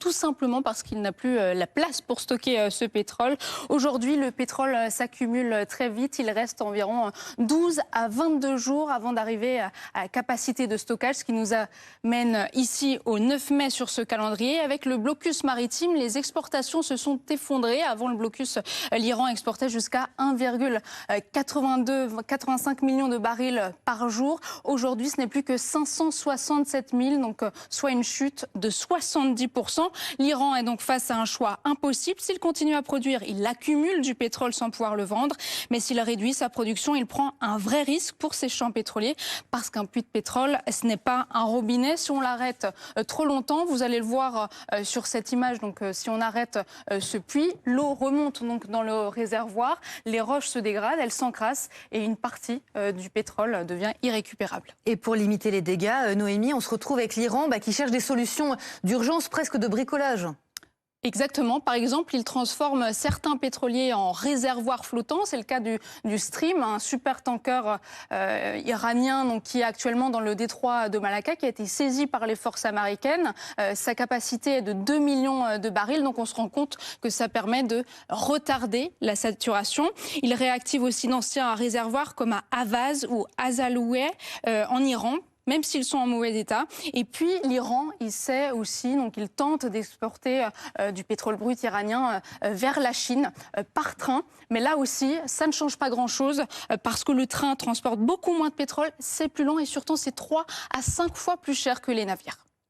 tout simplement parce qu'il n'a plus la place pour stocker ce pétrole. Aujourd'hui, le pétrole s'accumule très vite. Il reste environ 12 à 22 jours avant d'arriver à capacité de stockage, ce qui nous amène ici au 9 mai sur ce calendrier. Avec le blocus maritime, les exportations se sont effondrées. Avant le blocus, l'Iran exportait jusqu'à 1,85 million de barils par jour. Aujourd'hui, ce n'est plus que 567 000, donc soit une chute de 70%. L'Iran est donc face à un choix impossible. S'il continue à produire, il accumule du pétrole sans pouvoir le vendre. Mais s'il réduit sa production, il prend un vrai risque pour ses champs pétroliers. Parce qu'un puits de pétrole, ce n'est pas un robinet. Si on l'arrête trop longtemps, vous allez le voir sur cette image. Donc, si on arrête ce puits, l'eau remonte donc dans le réservoir. Les roches se dégradent, elles s'encrassent et une partie du pétrole devient irrécupérable. Et pour limiter les dégâts, Noémie, on se retrouve avec l'Iran qui cherche des solutions d'urgence, presque de bricolage. Exactement. Par exemple, il transforme certains pétroliers en réservoirs flottants. C'est le cas du Stream, un supertanker iranien donc, qui est actuellement dans le détroit de Malacca, qui a été saisi par les forces américaines. Sa capacité est de 2 millions de barils. Donc on se rend compte que ça permet de retarder la saturation. Il réactive aussi d'anciens réservoirs comme à Avaz ou Azaloueh en Iran, même s'ils sont en mauvais état. Et puis l'Iran, il sait aussi, donc il tente d'exporter du pétrole brut iranien vers la Chine par train. Mais là aussi, ça ne change pas grand-chose parce que le train transporte beaucoup moins de pétrole, c'est plus lent et surtout c'est 3 à 5 fois plus cher que les navires.